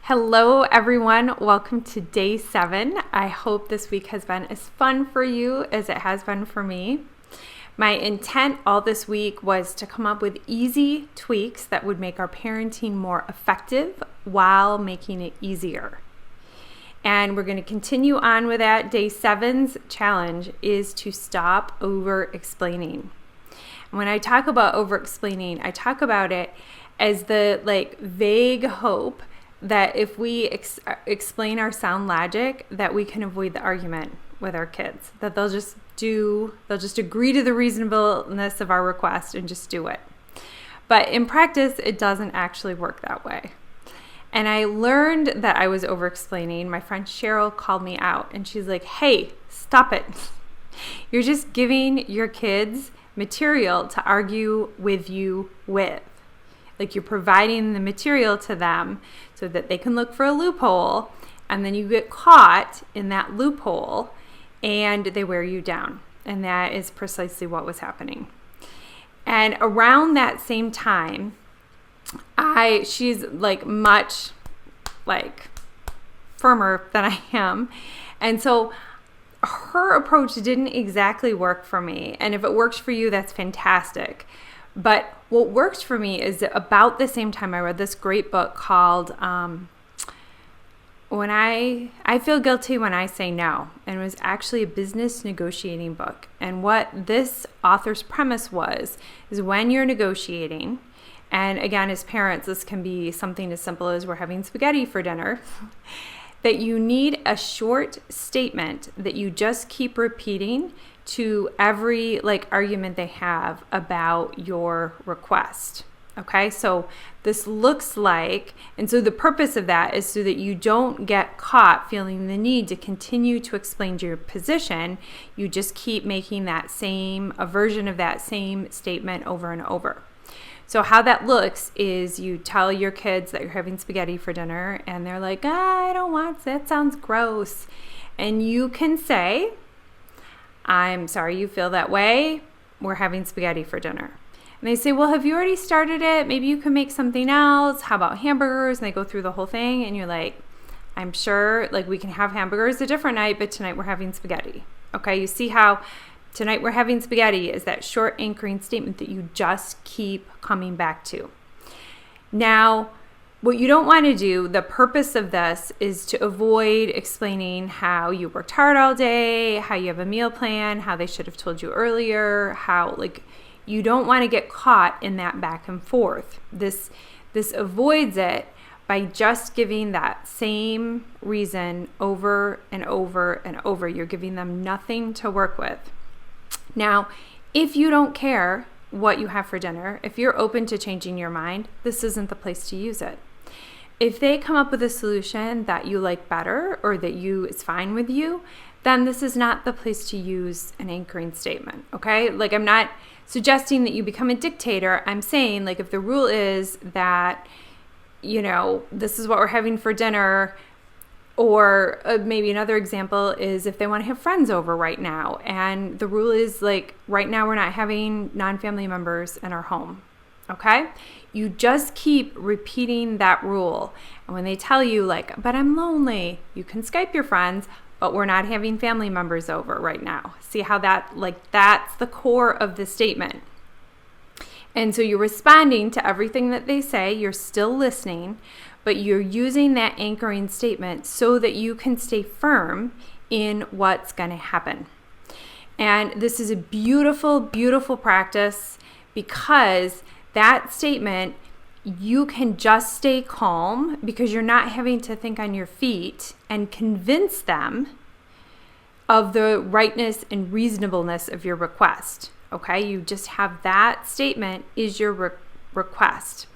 Hello everyone, welcome to day 7. I hope this week has been as fun for you as it has been for me. My intent all this week was to come up with easy tweaks that would make our parenting more effective while making it easier. And we're going to continue on with that. Day 7's challenge is to stop over-explaining. When I talk about over-explaining, I talk about it as the vague hope that if we explain our sound logic, that we can avoid the argument with our kids, that they'll just agree to the reasonableness of our request and just do it. But in practice, it doesn't actually work that way. And I learned that I was over-explaining. My friend Cheryl called me out and she's like, hey, stop it. You're just giving your kids material to argue with you with. Like, you're providing the material to them so that they can look for a loophole, and then you get caught in that loophole and they wear you down. And that is precisely what was happening. And around that same time, she's much firmer than I am. And so her approach didn't exactly work for me. And if it works for you, that's fantastic. But what worked for me is about the same time I read this great book called When I Feel Guilty When I Say No. And it was actually a business negotiating book. And what this author's premise is when you're negotiating, and again, as parents, this can be something as simple as we're having spaghetti for dinner, that you need a short statement that you just keep repeating to every argument they have about your request. Okay, so this looks like, and so the purpose of that is so that you don't get caught feeling the need to continue to explain your position. You just keep making a version of that same statement over and over. So how that looks is you tell your kids that you're having spaghetti for dinner and they're like, I don't want that, sounds gross. And you can say, I'm sorry you feel that way, we're having spaghetti for dinner. And they say, well, have you already started it? Maybe you can make something else. How about hamburgers? And they go through the whole thing and you're like, I'm sure we can have hamburgers a different night, but tonight we're having spaghetti. Okay, you see how tonight we're having spaghetti is that short anchoring statement that you just keep coming back to. Now, what you don't want to do, the purpose of this is to avoid explaining how you worked hard all day, how you have a meal plan, how they should have told you earlier, how you don't want to get caught in that back and forth. This avoids it by just giving that same reason over and over and over. You're giving them nothing to work with. Now, if you don't care what you have for dinner, if you're open to changing your mind, this isn't the place to use it. If they come up with a solution that you like better or that is fine with you, then this is not the place to use an anchoring statement, okay? I'm not suggesting that you become a dictator. I'm saying, if the rule is that, this is what we're having for dinner, or maybe another example is if they want to have friends over right now, and the rule is right now we're not having non-family members in our home. Okay? You just keep repeating that rule. And when they tell you but I'm lonely, you can Skype your friends, but we're not having family members over right now. See how that's the core of the statement. And so you're responding to everything that they say, you're still listening, but you're using that anchoring statement so that you can stay firm in what's going to happen. And this is a beautiful, beautiful practice because that statement, you can just stay calm because you're not having to think on your feet and convince them of the rightness and reasonableness of your request. Okay, you just have that statement is your request.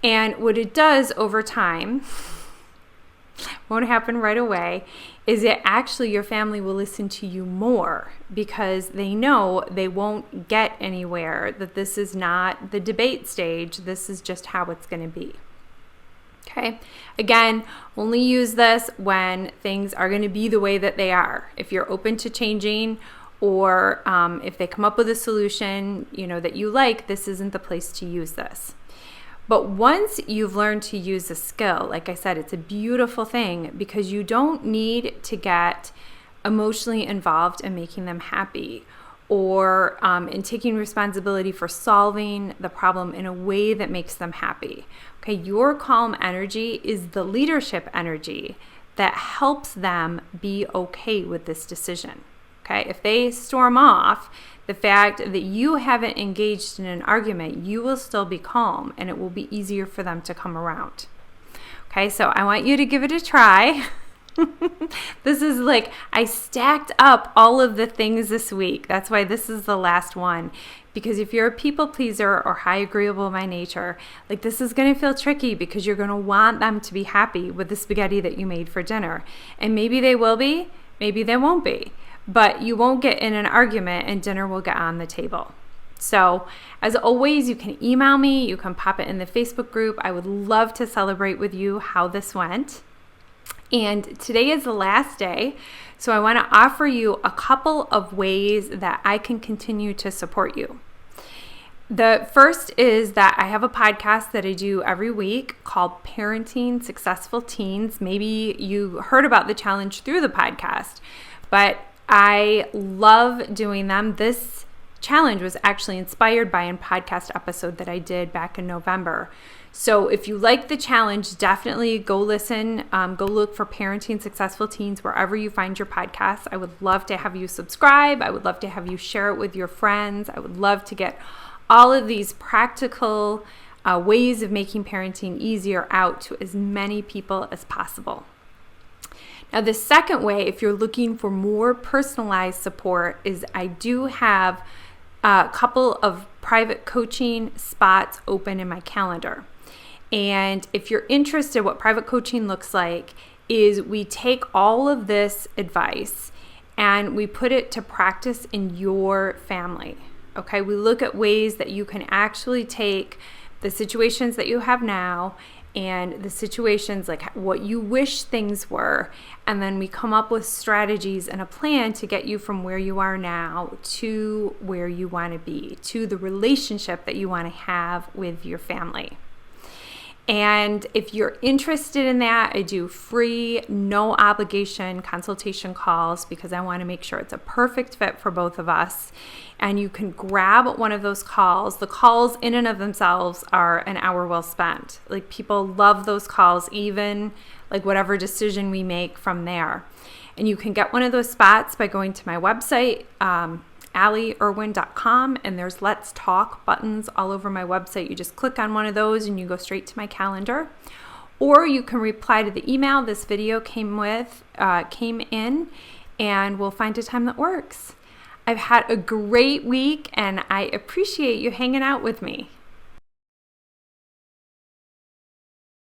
And what it does over time, won't happen right away, is that actually your family will listen to you more because they know they won't get anywhere, that this is not the debate stage, this is just how it's going to be. Okay, again, only use this when things are going to be the way that they are. If you're open to changing, or if they come up with a solution, that you like, this isn't the place to use this. But once you've learned to use a skill, like I said, it's a beautiful thing because you don't need to get emotionally involved in making them happy or in taking responsibility for solving the problem in a way that makes them happy. Okay, your calm energy is the leadership energy that helps them be okay with this decision. Okay, if they storm off, the fact that you haven't engaged in an argument, you will still be calm and it will be easier for them to come around. Okay, so I want you to give it a try. This is like, I stacked up all of the things this week. That's why this is the last one. Because if you're a people pleaser or high agreeable by nature, like this is going to feel tricky because you're going to want them to be happy with the spaghetti that you made for dinner. And maybe they will be, maybe they won't be. But you won't get in an argument and dinner will get on the table. So as always, you can email me, you can pop it in the Facebook group. I would love to celebrate with you how this went. And today is the last day, so I want to offer you a couple of ways that I can continue to support you. The first is that I have a podcast that I do every week called Parenting Successful Teens. Maybe you heard about the challenge through the podcast, but I love doing them. This challenge was actually inspired by a podcast episode that I did back in November. So if you like the challenge, definitely go listen, go look for Parenting Successful Teens wherever you find your podcasts. I would love to have you subscribe. I would love to have you share it with your friends. I would love to get all of these practical ways of making parenting easier out to as many people as possible. Now, the second way, if you're looking for more personalized support, is I do have a couple of private coaching spots open in my calendar. And if you're interested, what private coaching looks like is we take all of this advice and we put it to practice in your family. Okay, we look at ways that you can actually take the situations that you have now and the situations like what you wish things were, and then we come up with strategies and a plan to get you from where you are now to where you want to be, to the relationship that you want to have with your family. And if you're interested in that, I do free, no obligation consultation calls because I want to make sure it's a perfect fit for both of us. And you can grab one of those calls. The calls in and of themselves are an hour well spent. Like people love those calls, even like whatever decision we make from there. And you can get one of those spots by going to my website, AllieIrwin.com, and there's Let's Talk buttons all over my website. You just click on one of those and you go straight to my calendar. Or you can reply to the email this video came in, and we'll find a time that works. I've had a great week and I appreciate you hanging out with me.